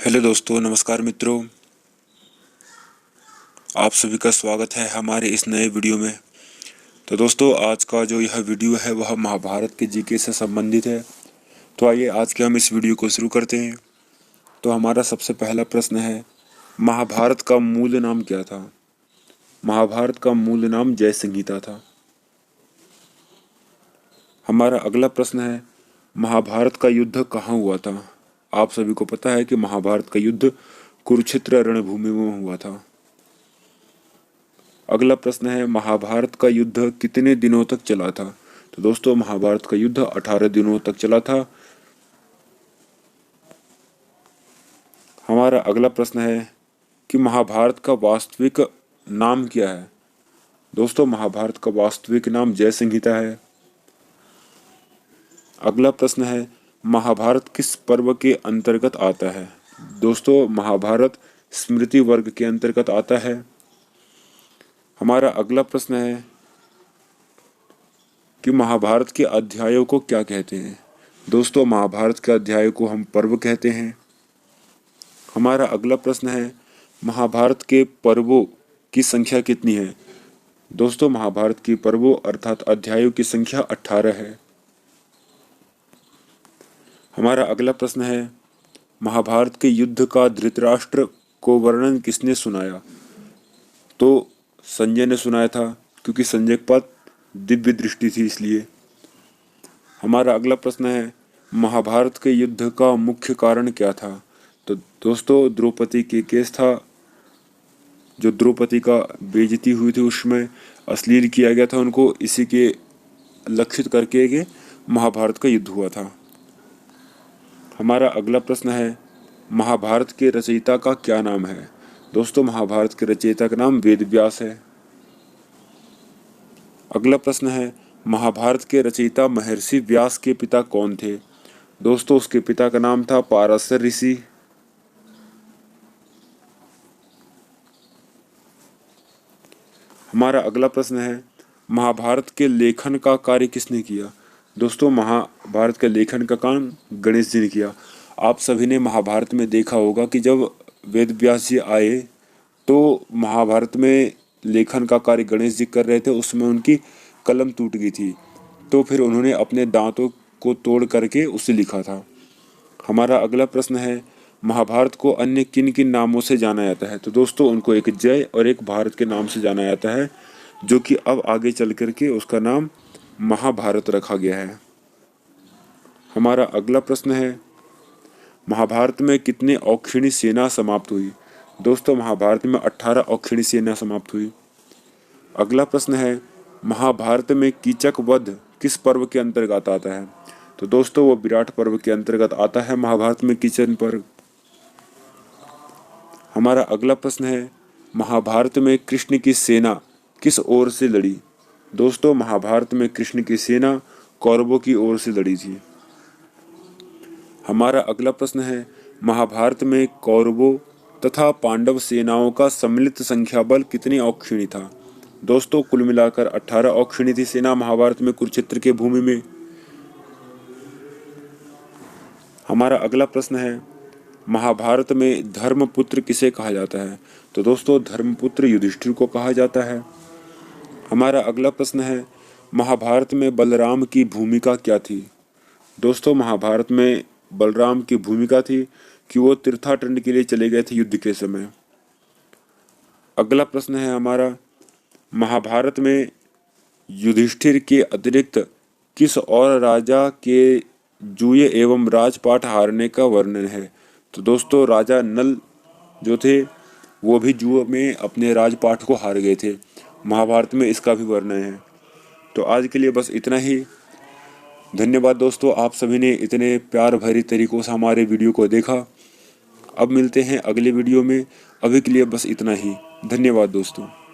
Hello दोस्तों, नमस्कार मित्रों। आप सभी का स्वागत है हमारे इस नए वीडियो में। तो दोस्तों, आज का जो यह वीडियो है वह महाभारत के जीके से संबंधित है। तो आइए आज के हम इस वीडियो को शुरू करते हैं। तो हमारा सबसे पहला प्रश्न है, महाभारत का मूल नाम क्या था? महाभारत का मूल नाम जय संहिता था। हमारा अगला प्रश्न है, महाभारत का युद्ध कहाँ हुआ था? आप सभी को पता है कि महाभारत का युद्ध कुरुक्षेत्र रणभूमि में हुआ था। अगला प्रश्न है, महाभारत का युद्ध कितने दिनों तक चला था? तो दोस्तों, महाभारत का युद्ध 18 दिनों तक चला था। हमारा अगला प्रश्न है कि महाभारत का वास्तविक नाम क्या है? दोस्तों, महाभारत का वास्तविक नाम जय संहिता है। अगला प्रश्न है, महाभारत किस पर्व के अंतर्गत आता है? दोस्तों, महाभारत स्मृति वर्ग के अंतर्गत आता है। हमारा अगला प्रश्न है कि महाभारत के अध्यायों को क्या कहते हैं? दोस्तों, महाभारत के अध्यायों को हम पर्व कहते हैं। हमारा अगला प्रश्न है, महाभारत के पर्वों की संख्या कितनी है? दोस्तों, महाभारत की पर्वों अर्थात अध्यायों की संख्या 18 है। हमारा अगला प्रश्न है, महाभारत के युद्ध का धृतराष्ट्र को वर्णन किसने सुनाया? तो संजय ने सुनाया था, क्योंकि संजय के पास दिव्य दृष्टि थी इसलिए। हमारा अगला प्रश्न है, महाभारत के युद्ध का मुख्य कारण क्या था? तो दोस्तों, द्रौपदी के केस था। जो द्रौपदी का बेइज्जती हुई थी उसमें अश्लील किया गया था उनको, इसी के लक्षित करके के महाभारत का युद्ध हुआ था। हमारा अगला प्रश्न है, महाभारत के रचयिता का क्या नाम है? दोस्तों, महाभारत के रचयिता का नाम वेद व्यास है। अगला प्रश्न है, महाभारत के रचयिता महर्षि व्यास के पिता कौन थे? दोस्तों, उसके पिता का नाम था पाराशर ऋषि। हमारा अगला प्रश्न है, महाभारत के लेखन का कार्य किसने किया? दोस्तों, महाभारत के लेखन का काम गणेश जी ने किया। आप सभी ने महाभारत में देखा होगा कि जब वेद व्यास जी आए तो महाभारत में लेखन का कार्य गणेश जी कर रहे थे, उसमें उनकी कलम टूट गई थी, तो फिर उन्होंने अपने दांतों को तोड़ करके उसे लिखा था। हमारा अगला प्रश्न है, महाभारत को अन्य किन किन नामों से जाना जाता है? तो दोस्तों, उनको एक जय और एक भारत के नाम से जाना जाता है, जो कि अब आगे चल करके उसका नाम महाभारत रखा गया है। हमारा अगला प्रश्न है, महाभारत में कितने औक्षिणी सेना समाप्त हुई? दोस्तों, महाभारत में 18 औक्षिणी सेना समाप्त हुई। अगला प्रश्न है, महाभारत में कीचक वध किस पर्व के अंतर्गत आता है? तो दोस्तों, वो विराट पर्व के अंतर्गत आता है महाभारत में कीचक पर्व। हमारा अगला प्रश्न है, महाभारत में कृष्ण की सेना किस ओर से लड़ी? दोस्तों, महाभारत में कृष्ण की सेना कौरवों की ओर से लड़ी थी। हमारा अगला प्रश्न है, महाभारत में कौरवों तथा पांडव सेनाओं का सम्मिलित संख्या बल कितनी औक्षिणी था? दोस्तों, कुल मिलाकर 18 औक्षिणी थी सेना महाभारत में कुरुक्षेत्र के भूमि में। हमारा अगला प्रश्न है, महाभारत में धर्मपुत्र किसे कहा जाता है? तो दोस्तों, धर्मपुत्र युधिष्ठिर को कहा जाता है। हमारा अगला प्रश्न है, महाभारत में बलराम की भूमिका क्या थी? दोस्तों, महाभारत में बलराम की भूमिका थी कि वो तीर्थाटन के लिए चले गए थे युद्ध के समय। अगला प्रश्न है हमारा, महाभारत में युधिष्ठिर के अतिरिक्त किस और राजा के जुए एवं राजपाट हारने का वर्णन है? तो दोस्तों, राजा नल जो थे वो भी जुए में अपने राजपाट को हार गए थे। महाभारत में इसका भी वर्णन है। तो आज के लिए बस इतना ही। धन्यवाद दोस्तों, आप सभी ने इतने प्यार भरी तरीकों से हमारे वीडियो को देखा। अब मिलते हैं अगले वीडियो में। अभी के लिए बस इतना ही। धन्यवाद दोस्तों।